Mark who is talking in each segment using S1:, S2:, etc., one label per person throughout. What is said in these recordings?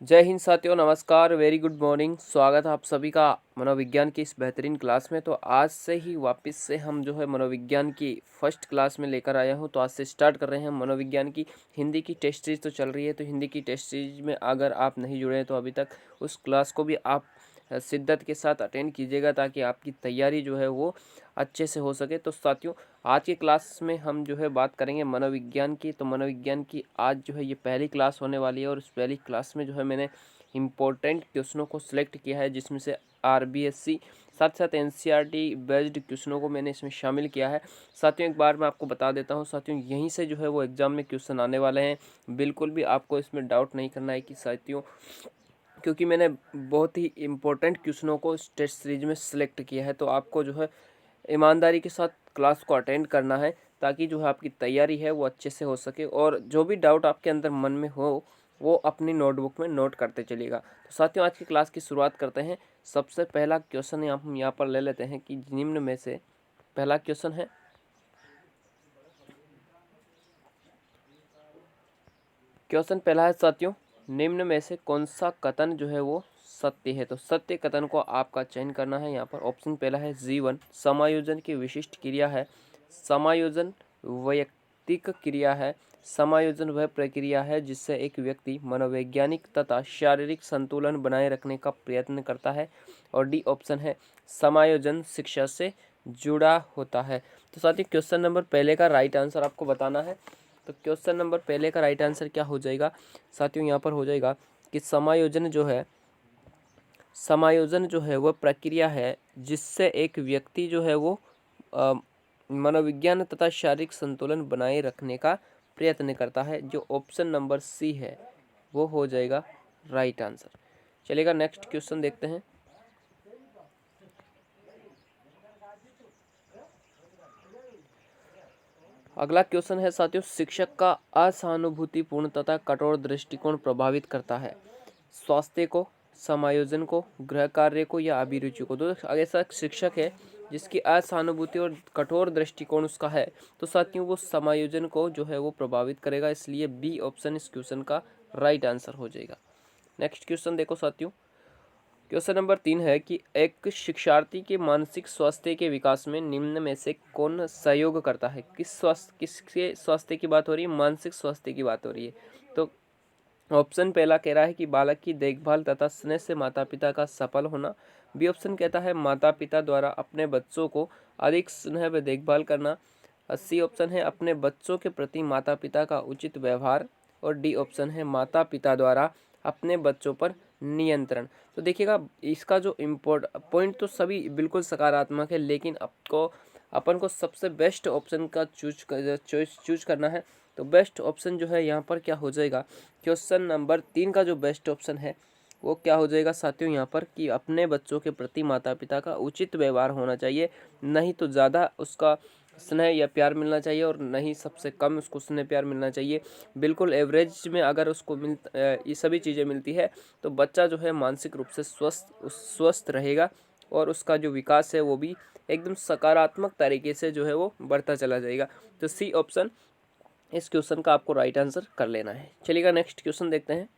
S1: जय हिंद साथियों, नमस्कार, वेरी गुड मॉर्निंग। स्वागत है आप सभी का मनोविज्ञान की इस बेहतरीन क्लास में। तो आज से ही वापस से हम जो है मनोविज्ञान की फर्स्ट क्लास में लेकर आया हूं। तो आज से स्टार्ट कर रहे हैं मनोविज्ञान की हिंदी की टेस्ट सीरीज। तो चल रही है, तो हिंदी की टेस्ट सीरीज में अगर आप नहीं जुड़े हैं तो अभी तक उस क्लास को भी आप शिद्दत के साथ अटेंड कीजिएगा, ताकि आपकी तैयारी जो है वो अच्छे से हो सके। तो साथियों, आज की क्लास में हम जो है बात करेंगे मनोविज्ञान की। तो मनोविज्ञान की आज जो है ये पहली क्लास होने वाली है, और इस पहली क्लास में जो है मैंने इम्पोर्टेंट क्वेश्चनों को सिलेक्ट किया है, जिसमें से आरबीएससी साथ साथ एनसीईआरटी बेस्ड क्वेश्चनों को मैंने इसमें शामिल किया है। साथियों, एक बार मैं आपको बता देता हूँ साथियों, यहीं से जो है वो एग्ज़ाम में क्वेश्चन आने वाले हैं। बिल्कुल भी आपको इसमें डाउट नहीं करना है कि साथियों, क्योंकि मैंने बहुत ही इम्पोर्टेंट क्वेश्चनों को इस टेस्ट सीरीज में सिलेक्ट किया है। तो आपको जो है ईमानदारी के साथ क्लास को अटेंड करना है, ताकि जो है आपकी तैयारी है वो अच्छे से हो सके, और जो भी डाउट आपके अंदर मन में हो वो अपनी नोटबुक में नोट करते चलिएगा। तो साथियों, आज की क्लास की शुरुआत करते हैं। सबसे पहला क्वेश्चन हम यहाँ पर ले लेते हैं कि निम्न में से पहला क्वेश्चन है, क्वेश्चन पहला है साथियों, निम्न में से कौन सा कथन जो है वो सत्य है। तो सत्य कथन को आपका चयन करना है। यहाँ पर ऑप्शन पहला है जीवन समायोजन की विशिष्ट क्रिया है, समायोजन वैयक्तिक क्रिया है, समायोजन वह प्रक्रिया है जिससे एक व्यक्ति मनोवैज्ञानिक तथा शारीरिक संतुलन बनाए रखने का प्रयत्न करता है, और डी ऑप्शन है समायोजन शिक्षा से जुड़ा होता है। तो साथियों, क्वेश्चन नंबर पहले का राइट आंसर आपको बताना है। तो क्वेश्चन नंबर पहले का राइट आंसर क्या हो जाएगा साथियों, यहाँ पर हो जाएगा कि समायोजन जो है वह प्रक्रिया है जिससे एक व्यक्ति जो है वो मनोविज्ञान तथा शारीरिक संतुलन बनाए रखने का प्रयत्न करता है। जो ऑप्शन नंबर सी है वो हो जाएगा राइट आंसर। चलिएगा, नेक्स्ट क्वेश्चन देखते हैं। अगला क्वेश्चन है साथियों, शिक्षक का असहानुभूतिपूर्ण तथा कठोर दृष्टिकोण प्रभावित करता है स्वास्थ्य को, समायोजन को, गृह कार्य को या अभिरुचि को। तो ऐसा शिक्षक है जिसकी असहानुभूति और कठोर दृष्टिकोण उसका है, तो साथियों वो समायोजन को जो है वो प्रभावित करेगा। इसलिए बी ऑप्शन इस क्वेश्चन का राइट आंसर हो जाएगा। नेक्स्ट क्वेश्चन देखो साथियों, क्वेश्चन नंबर 3 है कि एक शिक्षार्थी के मानसिक स्वास्थ्य के विकास में निम्न में से कौन सहयोग करता है। किसके स्वास्थ्य की बात हो रही है? मानसिक स्वास्थ्य की बात हो रही है। तो ऑप्शन पहला कह रहा है कि बालक की देखभाल तथा स्नेह से माता पिता का सफल होना। बी ऑप्शन कहता है माता पिता द्वारा अपने बच्चों को अधिक स्नेह व देखभाल करना। सी ऑप्शन है अपने बच्चों के प्रति माता पिता का उचित व्यवहार। और डी ऑप्शन है माता पिता द्वारा अपने बच्चों पर नियंत्रण। तो देखिएगा, इसका जो पॉइंट तो सभी बिल्कुल सकारात्मक है, लेकिन अपन को सबसे बेस्ट ऑप्शन का चूज करना है। तो बेस्ट ऑप्शन जो है यहाँ पर क्या हो जाएगा, क्वेश्चन नंबर 3 का जो बेस्ट ऑप्शन है वो क्या हो जाएगा साथियों, यहाँ पर कि अपने बच्चों के प्रति माता पिता का उचित व्यवहार होना चाहिए। नहीं तो ज़्यादा उसका स्नेह या प्यार मिलना चाहिए, और नहीं सबसे कम उसको स्नेह प्यार मिलना चाहिए। बिल्कुल एवरेज में अगर उसको ये सभी चीज़ें मिलती है तो बच्चा जो है मानसिक रूप से स्वस्थ रहेगा, और उसका जो विकास है वो भी एकदम सकारात्मक तरीके से जो है वो बढ़ता चला जाएगा। तो सी ऑप्शन इस क्वेश्चन का आपको राइट आंसर कर लेना है। चलिएगा, नेक्स्ट क्वेश्चन देखते हैं।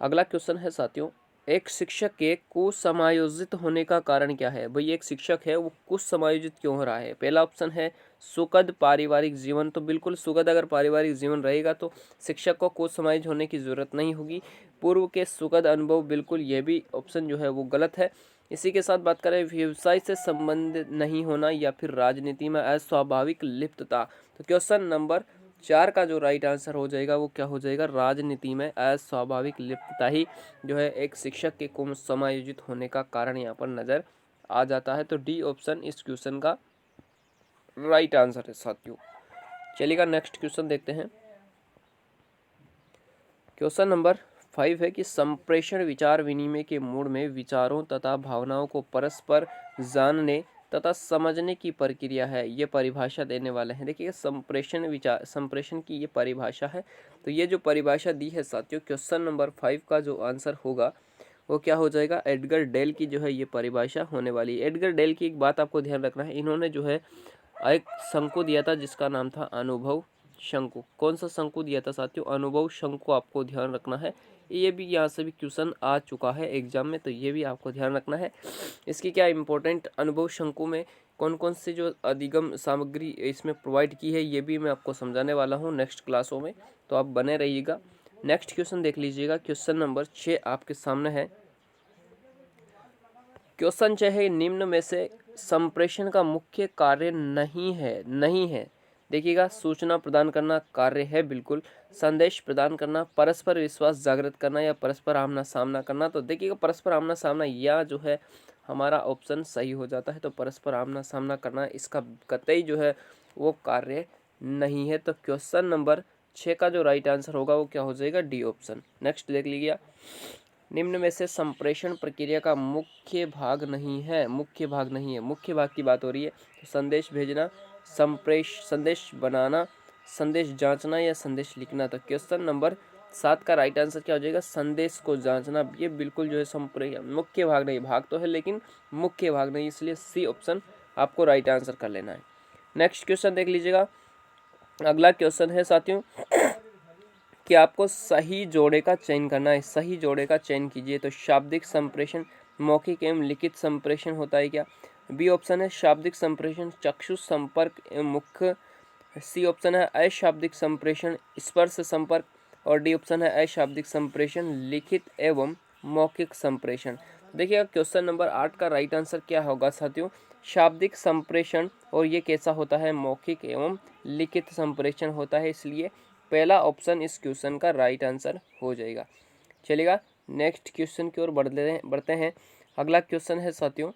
S1: अगला क्वेश्चन है साथियों, एक शिक्षक के कुसमायोजित होने का कारण क्या है। भाई, एक शिक्षक है वो कुसमायोजित क्यों हो रहा है। पहला ऑप्शन है सुखद पारिवारिक जीवन। तो बिल्कुल सुखद अगर पारिवारिक जीवन रहेगा तो शिक्षक को कुसमायोजित होने की जरूरत नहीं होगी। पूर्व के सुखद अनुभव, बिल्कुल ये भी ऑप्शन जो है वो गलत है। इसी के साथ बात करें व्यवसाय से संबंधित नहीं होना, या फिर राजनीति में अस्वाभाविक लिप्तता। तो क्वेश्चन नंबर 4 का जो राइट आंसर हो जाएगा वो क्या हो जाएगा, राजनीति में अस्वाभाविक लिप्तता ही जो है एक शिक्षक के कुछ समायोजित होने का कारण यहाँ पर नजर आ जाता है। तो डी ऑप्शन इस क्वेश्चन का राइट आंसर है साथियों। चलिएगा, नेक्स्ट क्वेश्चन देखते हैं। क्वेश्चन नंबर 5 है कि संप्रेषण विचार विनिमय के मूड में विचारों तथा भावनाओं को परस्पर जानने तथा समझने की प्रक्रिया है। ये परिभाषा देने वाले हैं। देखिए, संप्रेषण की ये परिभाषा है। तो ये जो परिभाषा दी है साथियों, क्वेश्चन नंबर 5 का जो आंसर होगा वो क्या हो जाएगा, एडगर डेल की जो है ये परिभाषा होने वाली है। एडगर डेल की एक बात आपको ध्यान रखना है, इन्होंने जो है एक शंकु दिया था जिसका नाम था अनुभव शंकु, कौन सा शंकु दिया था साथियों, अनुभव शंकु आपको ध्यान रखना है। ये भी यहाँ से भी क्वेश्चन आ चुका है एग्जाम में, तो ये भी आपको ध्यान रखना है। इसकी क्या इंपॉर्टेंट, अनुभव शंकु में कौन कौन से जो अधिगम सामग्री इसमें प्रोवाइड की है, ये भी मैं आपको समझाने वाला हूँ नेक्स्ट क्लासों में, तो आप बने रहिएगा। नेक्स्ट क्वेश्चन देख लीजिएगा, क्वेश्चन नंबर 6 आपके सामने है। क्वेश्चन 6 है, निम्न में से संप्रेषण का मुख्य कार्य नहीं है। देखिएगा, सूचना प्रदान करना कार्य है बिल्कुल, संदेश प्रदान करना, परस्पर विश्वास जागृत करना या परस्पर आमना सामना करना। तो देखिएगा, परस्पर आमना सामना या जो है हमारा ऑप्शन सही हो जाता है। तो परस्पर आमना सामना करना इसका कतई जो है वो कार्य नहीं है। तो क्वेश्चन नंबर 6 का जो राइट आंसर होगा वो क्या हो जाएगा, डी ऑप्शन। नेक्स्ट देख लीजिए, निम्न में से संप्रेषण प्रक्रिया का मुख्य भाग नहीं है। मुख्य भाग की बात हो रही है। तो संदेश भेजना, संदेश बनाना, संदेश जांचना या संदेश लिखना। तो क्वेश्चन नंबर 7 का राइट आंसर क्या हो जाएगा, संदेश को जांचना। ये बिल्कुल जो है मुख्य भाग नहीं, भाग तो है लेकिन मुख्य भाग नहीं, इसलिए सी ऑप्शन आपको राइट आंसर कर लेना है। नेक्स्ट क्वेश्चन देख लीजिएगा, अगला क्वेश्चन है साथियों कि आपको सही जोड़े का चयन करना है। सही जोड़े का चयन कीजिए। तो शाब्दिक संप्रेषण मौखिक एवं लिखित संप्रेषण होता है क्या, बी ऑप्शन है शाब्दिक संप्रेषण चक्षु संपर्क एवं मुख, सी ऑप्शन है अशाब्दिक संप्रेषण स्पर्श संपर्क, और डी ऑप्शन है अशाब्दिक संप्रेषण लिखित एवं मौखिक संप्रेषण। देखिएगा, क्वेश्चन नंबर 8 का राइट आंसर क्या होगा साथियों, शाब्दिक संप्रेषण, और ये कैसा होता है, मौखिक एवं लिखित संप्रेषण होता है, इसलिए पहला ऑप्शन इस क्वेश्चन का राइट आंसर हो जाएगा। चलिएगा, नेक्स्ट क्वेश्चन की ओर बढ़ते हैं। अगला क्वेश्चन है साथियों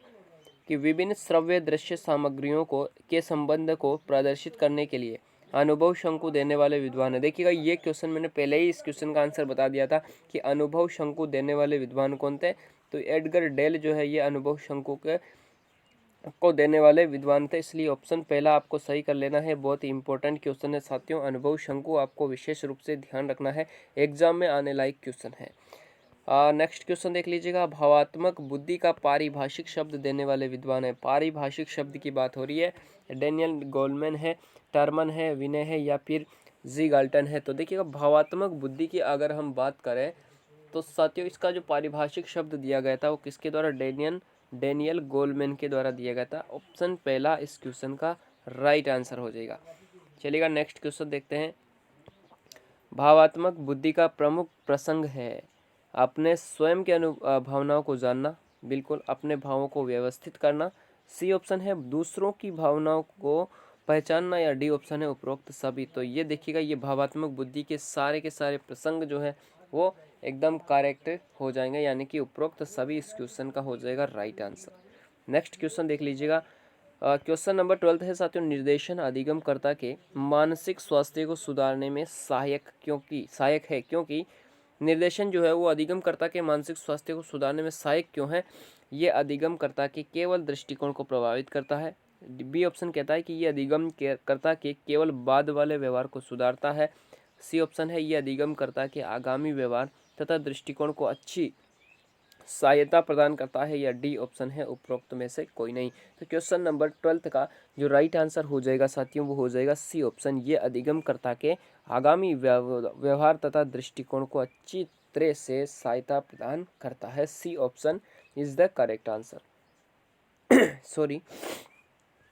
S1: कि विभिन्न श्रव्य दृश्य सामग्रियों के संबंध को प्रदर्शित करने के लिए अनुभव शंकु देने वाले विद्वान है। देखिएगा, ये क्वेश्चन मैंने पहले ही इस क्वेश्चन का आंसर बता दिया था कि अनुभव शंकु देने वाले विद्वान कौन थे। तो एडगर डेल जो है ये अनुभव शंकु को देने वाले विद्वान थे, इसलिए ऑप्शन पहला आपको सही कर लेना है। बहुत ही इंपॉर्टेंट क्वेश्चन है साथियों, अनुभव शंकु आपको विशेष रूप से ध्यान रखना है, एग्जाम में आने लायक क्वेश्चन है। नेक्स्ट क्वेश्चन देख लीजिएगा, भावात्मक बुद्धि का पारिभाषिक शब्द देने वाले विद्वान है। पारिभाषिक शब्द की बात हो रही है, डेनियल गोलमैन है, टर्मन है, विनय है या फिर जी गाल्टन है। तो देखिएगा, भावात्मक बुद्धि की अगर हम बात करें तो साथियों इसका जो पारिभाषिक शब्द दिया गया था वो किसके द्वारा, डेनियल गोलमैन के द्वारा दिया गया था। ऑप्शन पहला इस क्वेश्चन का राइट आंसर हो जाएगा। चलिएगा, नेक्स्ट क्वेश्चन देखते हैं। भावात्मक बुद्धि का प्रमुख प्रसंग है अपने स्वयं के भावनाओं को जानना, बिल्कुल अपने भावों को व्यवस्थित करना, सी ऑप्शन है दूसरों की भावनाओं को पहचानना, या डी ऑप्शन है उपरोक्त सभी। तो ये देखिएगा, ये भावात्मक बुद्धि के सारे प्रसंग जो है वो एकदम करेक्ट हो जाएंगे, यानी कि उपरोक्त सभी इस क्वेश्चन का हो जाएगा राइट आंसर। नेक्स्ट क्वेश्चन देख लीजिएगा, क्वेश्चन नंबर 12 है साथियों, निर्देशन अधिगमकर्ता के मानसिक स्वास्थ्य को सुधारने में सहायक है क्योंकि निर्देशन जो है वो अधिगमकर्ता के मानसिक स्वास्थ्य को सुधारने में सहायक क्यों है, ये अधिगमकर्ता के केवल दृष्टिकोण को प्रभावित करता है। बी ऑप्शन कहता है कि ये अधिगमकर्ता के केवल बाद वाले व्यवहार को सुधारता है। सी ऑप्शन है ये अधिगमकर्ता के आगामी व्यवहार तथा दृष्टिकोण को अच्छी सहायता प्रदान करता है, या डी ऑप्शन है उपरोक्त में से कोई नहीं। तो क्वेश्चन नंबर 12 का जो राइट आंसर हो जाएगा साथियों वो हो जाएगा सी ऑप्शन, ये अधिगमकर्ता के आगामी व्यवहार तथा दृष्टिकोण को अच्छी तरह से सहायता प्रदान करता है। C option is the correct answer. Sorry,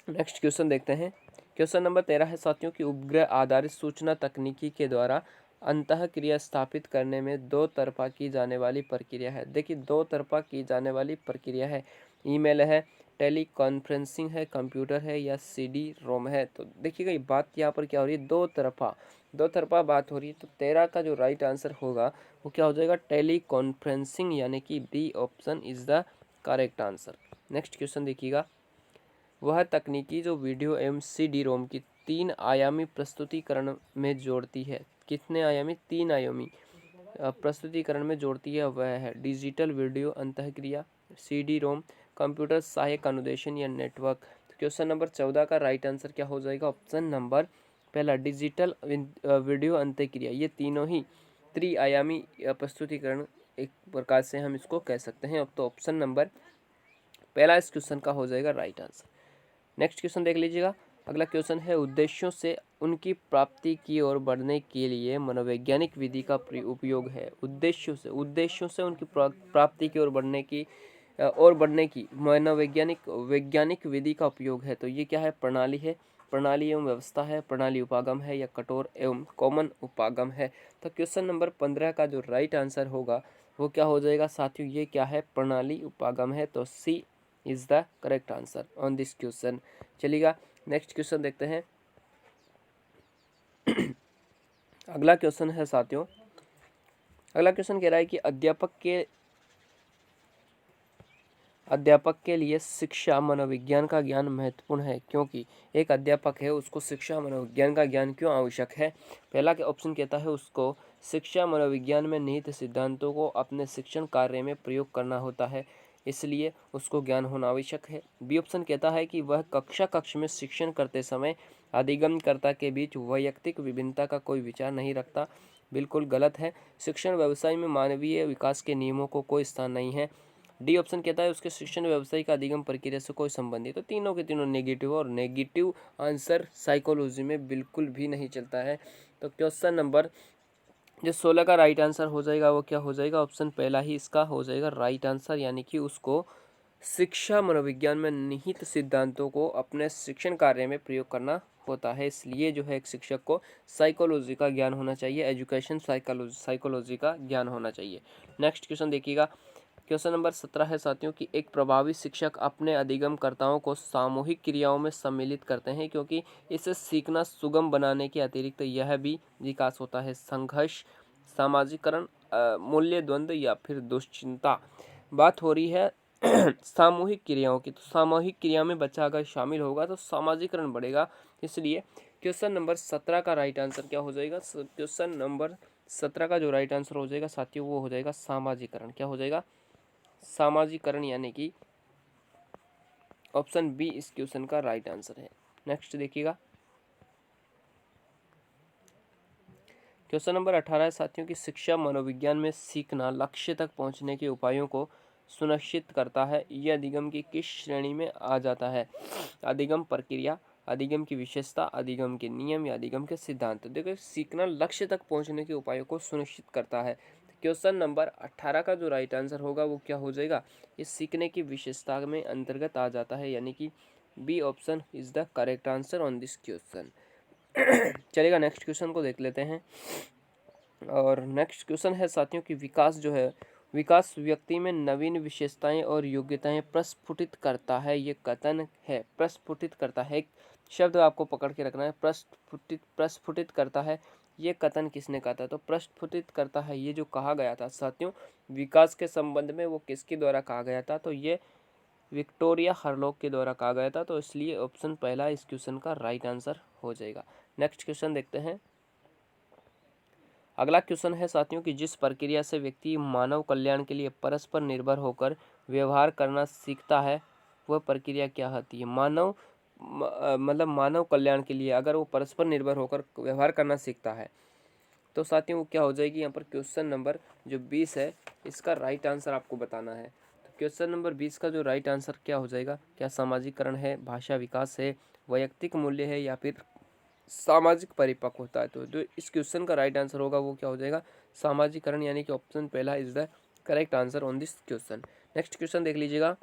S1: next question देखते हैं। क्वेश्चन नंबर 13 है साथियों की उपग्रह आधारित सूचना तकनीकी के द्वारा अंतः क्रिया स्थापित करने में दो तरफा की जाने वाली प्रक्रिया है। देखिए, दो तरफा की जाने वाली प्रक्रिया है, ईमेल है, टेली कॉन्फ्रेंसिंग है, कंप्यूटर है या सीडी रोम है। तो देखिएगा, ये बात यहाँ पर क्या हो रही है, दो तरफा बात हो रही है। तो 13 का जो राइट आंसर होगा वो क्या हो जाएगा, टेली कॉन्फ्रेंसिंग, यानी कि D option is the correct answer. Next question देखिएगा, वह तकनीकी जो वीडियो एवं सीडी रोम की 3 आयामी प्रस्तुतिकरण में जोड़ती है। कितने आयामी, 3 आयामी प्रस्तुतिकरण में जोड़ती है, वह है डिजिटल वीडियो अंतःक्रिया, सीडी रोम, कंप्यूटर सहायक अनुदेशन या नेटवर्क। तो क्वेश्चन नंबर 14 का राइट आंसर क्या हो जाएगा, ऑप्शन नंबर पहला डिजिटल वीडियो अंतःक्रिया। ये तीनों ही त्रिआयामी प्रस्तुतिकरण एक प्रकार से हम इसको कह सकते हैं। अब तो ऑप्शन नंबर पहला इस क्वेश्चन का हो जाएगा राइट आंसर। नेक्स्ट क्वेश्चन देख लीजिएगा, अगला क्वेश्चन है उनकी प्राप्ति की ओर बढ़ने के लिए मनोवैज्ञानिक विधि का उपयोग है। उद्देश्यों से उनकी प्राप्ति की ओर बढ़ने की वैज्ञानिक विधि का उपयोग है। तो ये क्या है? प्रणाली है, प्रणाली एवं व्यवस्था है, प्रणाली उपागम है, या कठोर एवं कॉमन उपागम है। तो क्वेश्चन नंबर 15 का जो राइट आंसर होगा वो क्या हो जाएगा साथियों? ये क्या है? प्रणाली उपागम है। तो C is the correct answer on this question. चलिएगा नेक्स्ट क्वेश्चन देखते हैं। अगला क्वेश्चन है साथियों, अगला क्वेश्चन कह रहा है कि अध्यापक के लिए शिक्षा मनोविज्ञान का ज्ञान महत्वपूर्ण है, क्योंकि एक अध्यापक है उसको शिक्षा मनोविज्ञान का ज्ञान क्यों आवश्यक है? पहला के ऑप्शन कहता है उसको शिक्षा मनोविज्ञान में निहित सिद्धांतों को अपने शिक्षण कार्य में प्रयोग करना होता है, इसलिए उसको ज्ञान होना आवश्यक है। बी ऑप्शन कहता है कि वह कक्ष में शिक्षण करते समय अधिगमकर्ता के बीच वैयक्तिक विभिन्नता का कोई विचार नहीं रखता। बिल्कुल गलत है। शिक्षण व्यवसाय में मानवीय विकास के नियमों को कोई स्थान नहीं है। डी ऑप्शन कहता है उसके शिक्षण व्यवसाय का अधिगम प्रक्रिया से कोई संबंध नहीं। तो तीनों के तीनों नेगेटिव, और नेगेटिव आंसर साइकोलॉजी में बिल्कुल भी नहीं चलता है। तो क्वेश्चन नंबर जो 16 का राइट आंसर हो जाएगा वो क्या हो जाएगा? ऑप्शन पहला ही इसका हो जाएगा राइट आंसर, यानी कि उसको शिक्षा मनोविज्ञान में निहित सिद्धांतों को अपने शिक्षण कार्य में प्रयोग करना होता है, इसलिए जो है एक शिक्षक को साइकोलॉजी का ज्ञान होना चाहिए, एजुकेशन साइकोलॉजी का ज्ञान होना चाहिए। नेक्स्ट क्वेश्चन देखिएगा, क्वेश्चन नंबर 17 है साथियों कि एक प्रभावी शिक्षक अपने अधिगमकर्ताओं को सामूहिक क्रियाओं में सम्मिलित करते हैं, क्योंकि इससे सीखना सुगम बनाने के अतिरिक्त यह भी विकास होता है। संघर्ष, सामाजिकरण, मूल्य द्वंद्व या फिर दुश्चिंता। बात हो रही है सामूहिक क्रियाओं की, तो सामूहिक क्रिया में बच्चा अगर शामिल होगा तो सामाजिकरण बढ़ेगा, इसलिए क्वेश्चन नंबर 17 का राइट आंसर क्या हो जाएगा? क्वेश्चन नंबर 17 का जो राइट आंसर हो जाएगा साथियों वो हो जाएगा सामाजिकरण। क्या हो जाएगा? सामाजिकरण, यानी कि ऑप्शन बी इस क्वेश्चन का राइट आंसर है। नेक्स्ट देखिएगा, क्वेश्चन नंबर 18 है साथियों की शिक्षा मनोविज्ञान में सीखना लक्ष्य तक पहुंचने के उपायों को सुनिश्चित करता है, यह अधिगम की किस श्रेणी में आ जाता है? अधिगम प्रक्रिया, अधिगम की विशेषता, अधिगम के नियम या अधिगम के सिद्धांत। देखो सीखना लक्ष्य तक पहुंचने के उपायों को सुनिश्चित करता है। क्वेश्चन नंबर 18 का जो राइट आंसर होगा वो क्या हो जाएगा? इस सीखने की विशेषता में अंतर्गत आ जाता है, यानी कि B option is the correct answer on this question. चलेगा नेक्स्ट क्वेश्चन को देख लेते हैं। और नेक्स्ट क्वेश्चन है साथियों कि विकास जो है, विकास व्यक्ति में नवीन विशेषताएं और योग्यताएं प्रस्फुटित करता है, ये कथन है। प्रस्फुटित करता है, एक शब्द आपको पकड़ के रखना है। प्रस्फुटित करता है, ये कथन किसने कहा था? तो प्रस्फुटित करता है ये जो कहा गया था साथियों विकास के संबंध में, वो किसके द्वारा कहा गया था? तो ये विक्टोरिया हरलॉक के द्वारा कहा गया था, तो इसलिए ऑप्शन पहला इस क्वेश्चन का राइट आंसर हो जाएगा। नेक्स्ट क्वेश्चन देखते हैं। अगला क्वेश्चन है साथियों कि जिस प्रक्रिया से व्यक्ति मानव कल्याण के लिए परस्पर निर्भर होकर व्यवहार करना सीखता है वह प्रक्रिया क्या होती है? मतलब मानव कल्याण के लिए अगर वो परस्पर निर्भर होकर व्यवहार करना सीखता है तो साथियों वो क्या हो जाएगी? यहाँ पर क्वेश्चन नंबर जो 20 है इसका राइट आंसर आपको बताना है। तो क्वेश्चन नंबर 20 का जो राइट आंसर क्या हो जाएगा? क्या सामाजिकरण है, भाषा विकास है, वैयक्तिक मूल्य है, या फिर सामाजिक परिपक्व होता है? तो जो इस क्वेश्चन का राइट आंसर होगा वो क्या हो जाएगा? सामाजिकरण, यानी कि ऑप्शन पहला is the correct answer on this question. Next question देख लीजिएगा।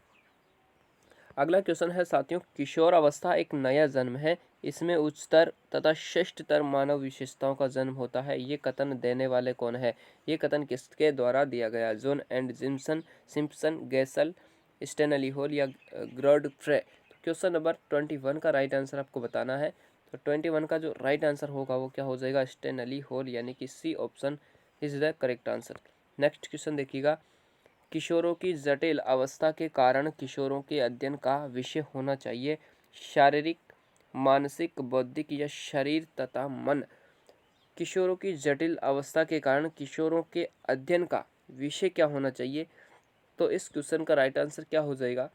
S1: अगला क्वेश्चन है साथियों किशोर अवस्था एक नया जन्म है, इसमें उच्चतर तथा श्रेष्ठतर मानव विशेषताओं का जन्म होता है, ये कथन देने वाले कौन है? ये कथन किसके द्वारा दिया गया? John and Simpson, Gesell, Stanley Hall या गॉडफ्रे? क्वेश्चन नंबर 21 का राइट आंसर आपको बताना है। तो 21 का जो राइट आंसर होगा वो क्या हो जाएगा? स्टेनली हॉल, यानी कि C option is the correct answer. Next question देखिएगा। किशोरों की जटिल अवस्था के कारण किशोरों के अध्ययन का विषय होना चाहिए शारीरिक, मानसिक, बौद्धिक या शरीर तथा मन। किशोरों की जटिल अवस्था के कारण किशोरों के अध्ययन का विषय क्या होना चाहिए? तो इस क्वेश्चन का राइट आंसर क्या हो जाएगा?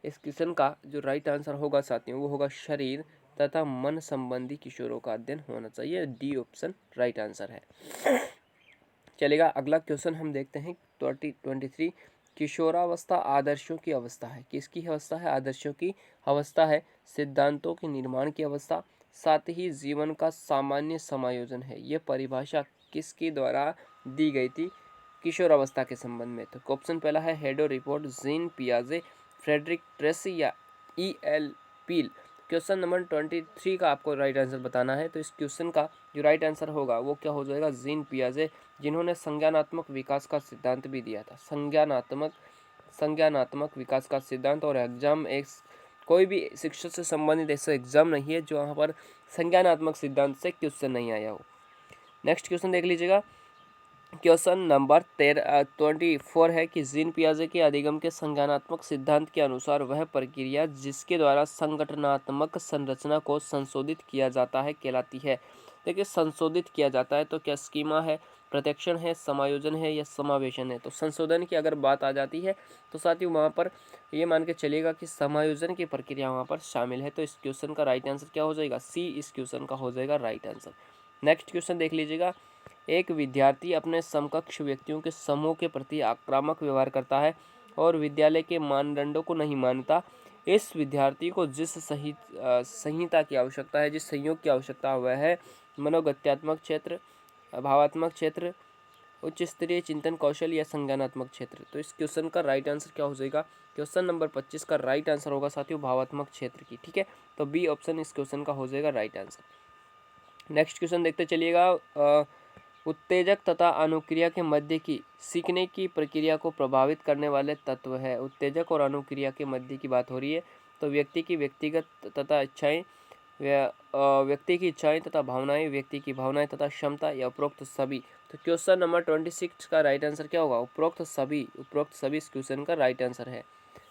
S1: इस क्वेश्चन का जो राइट आंसर होगा साथियों वो होगा शरीर तथा मन संबंधी किशोरों का अध्ययन होना चाहिए। डी ऑप्शन राइट आंसर है। चलेगा अगला क्वेश्चन हम देखते हैं 23। किशोरावस्था आदर्शों की अवस्था है। किसकी अवस्था है? आदर्शों की अवस्था है। सिद्धांतों के निर्माण की अवस्था, साथ ही जीवन का सामान्य समायोजन है। ये परिभाषा किसके द्वारा दी गई थी किशोर अवस्था के संबंध में? तो ऑप्शन पहला है हेडो रिपोर्ट, जीन पियाजे, फ्रेडरिक ट्रेसी या E.L. पील। क्वेश्चन नंबर 23 का आपको राइट आंसर बताना है। तो इस क्वेश्चन का जो राइट आंसर होगा वो क्या हो जाएगा? जीन पियाजे, जिन्होंने संज्ञानात्मक विकास का सिद्धांत भी दिया था। संज्ञानात्मक विकास का सिद्धांत। और एग्जाम एक कोई भी शिक्षा से संबंधित ऐसा एग्जाम नहीं है जो यहाँ पर संज्ञानात्मक सिद्धांत से क्वेश्चन नहीं आया हो। नेक्स्ट क्वेश्चन देख लीजिएगा। क्वेश्चन नंबर 24 है कि जीन पियाजे के अधिगम के संज्ञानात्मक सिद्धांत के अनुसार वह प्रक्रिया जिसके द्वारा संगठनात्मक संरचना को संशोधित किया जाता है कहलाती है। देखिए, संशोधित किया जाता है तो क्या स्कीमा है, प्रत्यक्षण है, समायोजन है या समावेशन है? तो संशोधन की अगर बात आ जाती है तो साथियों वहाँ पर ये मान के चलिएगा कि समायोजन की प्रक्रिया वहाँ पर शामिल है। तो इस क्वेश्चन का राइट आंसर क्या हो जाएगा? सी इस क्वेश्चन का हो जाएगा राइट आंसर। नेक्स्ट क्वेश्चन देख लीजिएगा। एक विद्यार्थी अपने समकक्ष व्यक्तियों के समूह के प्रति आक्रामक व्यवहार करता है और विद्यालय के मानदंडों को नहीं मानता। इस विद्यार्थी को जिस संहिता की आवश्यकता है, जिस संयोग की आवश्यकता वह है मनोगत्यात्मक क्षेत्र, भावात्मक क्षेत्र, उच्च स्तरीय चिंतन कौशल या संज्ञानात्मक क्षेत्र। तो इस क्वेश्चन का राइट आंसर क्या हो जाएगा? क्वेश्चन नंबर 25 का राइट आंसर होगा साथियों भावात्मक क्षेत्र की। ठीक है, तो बी ऑप्शन इस क्वेश्चन का हो जाएगा राइट आंसर। नेक्स्ट क्वेश्चन देखते चलिएगा। उत्तेजक तथा अनुक्रिया के मध्य की सीखने की प्रक्रिया को प्रभावित करने वाले तत्व है। उत्तेजक और अनुक्रिया के मध्य की बात हो रही है। तो व्यक्ति की व्यक्तिगत तथा इच्छाएं, व्यक्ति की इच्छाएं तथा भावनाएं, व्यक्ति की भावनाएं तथा क्षमता या उपरोक्त सभी। तो क्वेश्चन नंबर 26 का राइट आंसर क्या होगा? उपरोक्त सभी। उपरोक्त सभी इस क्वेश्चन का राइट आंसर है।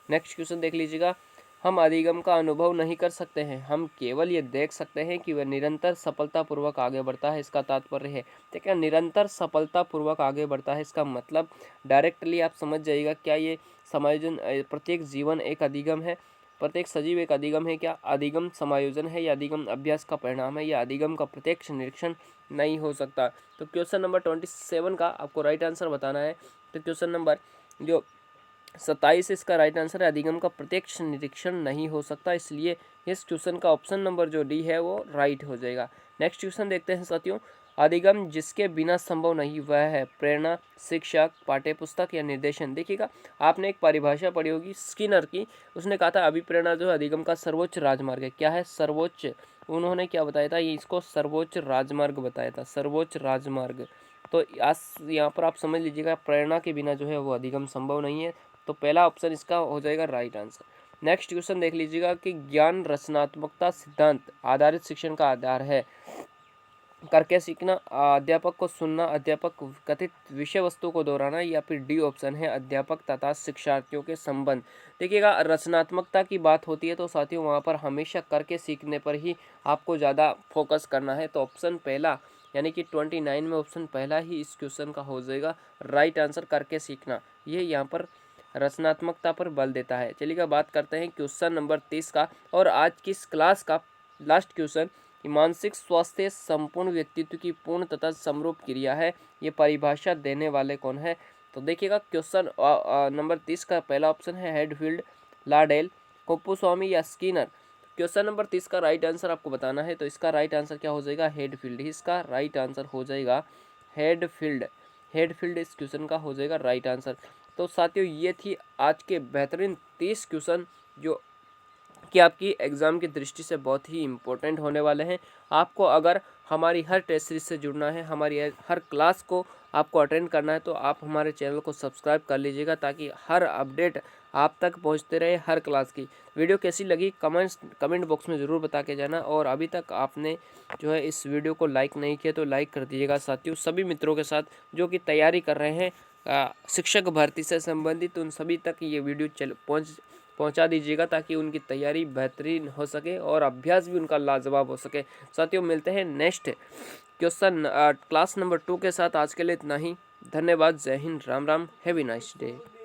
S1: नेक्स्ट क्वेश्चन देख लीजिएगा। हम अधिगम का अनुभव नहीं कर सकते हैं, हम केवल ये देख सकते हैं कि वह निरंतर सफलतापूर्वक आगे बढ़ता है। इसका तात्पर्य है, देखिए निरंतर सफलतापूर्वक आगे बढ़ता है इसका मतलब डायरेक्टली आप समझ जाइएगा क्या ये समायोजन प्रत्येक जीवन एक अधिगम है, प्रत्येक सजीव एक अधिगम है क्या? अधिगम समायोजन है या अधिगम अभ्यास का परिणाम है या अधिगम का प्रत्यक्ष निरीक्षण नहीं हो सकता। तो क्वेश्चन नंबर 27 का आपको राइट आंसर बताना है। तो क्वेश्चन नंबर जो 27 इसका राइट आंसर है अधिगम का प्रत्यक्ष निरीक्षण नहीं हो सकता, इसलिए इस क्वेश्चन का ऑप्शन नंबर जो डी है वो राइट हो जाएगा। नेक्स्ट क्वेश्चन देखते हैं साथियों। अधिगम जिसके बिना संभव नहीं वह है प्रेरणा, शिक्षक, पाठ्यपुस्तक या निर्देशन। देखिएगा, आपने एक परिभाषा पढ़ी होगी स्किनर की, उसने कहा था अभिप्रेरणा जो है अधिगम का सर्वोच्च राजमार्ग है। क्या है? सर्वोच्च। उन्होंने क्या बताया था? ये इसको सर्वोच्च राजमार्ग बताया था, सर्वोच्च राजमार्ग। तो आज यहाँ पर आप समझ लीजिएगा प्रेरणा के बिना जो है वो अधिगम संभव नहीं है। तो पहला ऑप्शन इसका हो जाएगा राइट आंसर। नेक्स्ट क्वेश्चन देख लीजिएगा कि ज्ञान रचनात्मकता सिद्धांत आधारित शिक्षण का आधार है। करके सीखना, अध्यापक को सुनना, अध्यापक कथित विषय वस्तु को दोहराना या फिर डी ऑप्शन है अध्यापक तथा शिक्षार्थियों के संबंध। देखिएगा, रचनात्मकता की बात होती है तो साथियों वहाँ पर हमेशा करके सीखने पर ही आपको ज़्यादा फोकस करना है। तो ऑप्शन पहला यानी कि 29 में ऑप्शन पहला ही इस क्वेश्चन का हो जाएगा राइट आंसर, करके सीखना। ये यहाँ पर रचनात्मकता पर बल देता है। चलिएगा बात करते हैं क्वेश्चन नंबर 30 का और आज की इस क्लास का लास्ट क्वेश्चन। मानसिक स्वास्थ्य संपूर्ण व्यक्तित्व की पूर्ण तथा समरूप क्रिया है। ये परिभाषा देने वाले कौन है? तो देखिएगा क्वेश्चन नंबर 30 का पहला ऑप्शन है हेडफील्ड, लाडेल, कुप्पुस्वामी या स्किनर। क्वेश्चन नंबर 30 का राइट आंसर आपको बताना है। तो इसका राइट आंसर क्या हो जाएगा? हेडफील्ड। इसका राइट आंसर हो जाएगा हेडफील्ड। हेडफील्ड इस क्वेश्चन का हो जाएगा राइट आंसर। तो साथियों ये थी आज के बेहतरीन 30 क्वेश्चन जो कि आपकी एग्ज़ाम की दृष्टि से बहुत ही इम्पोर्टेंट होने वाले हैं। आपको अगर हमारी हर टेस्ट सीरीज से जुड़ना है, हमारी हर क्लास को आपको अटेंड करना है तो आप हमारे चैनल को सब्सक्राइब कर लीजिएगा ताकि हर अपडेट आप तक पहुंचते रहे हर क्लास की। वीडियो कैसी लगी कमेंट बॉक्स में ज़रूर बता के जाना। और अभी तक आपने जो है इस वीडियो को लाइक नहीं किया तो लाइक कर दीजिएगा साथियों। सभी मित्रों के साथ जो कि तैयारी कर रहे हैं शिक्षक भर्ती से संबंधित, उन सभी तक ये वीडियो पहुंचा दीजिएगा ताकि उनकी तैयारी बेहतरीन हो सके और अभ्यास भी उनका लाजवाब हो सके। साथियों मिलते हैं नेक्स्ट क्वेश्चन क्लास नंबर 2 के साथ। आज के लिए इतना ही। धन्यवाद। जय Hind. Ram Ram. Have a nice day.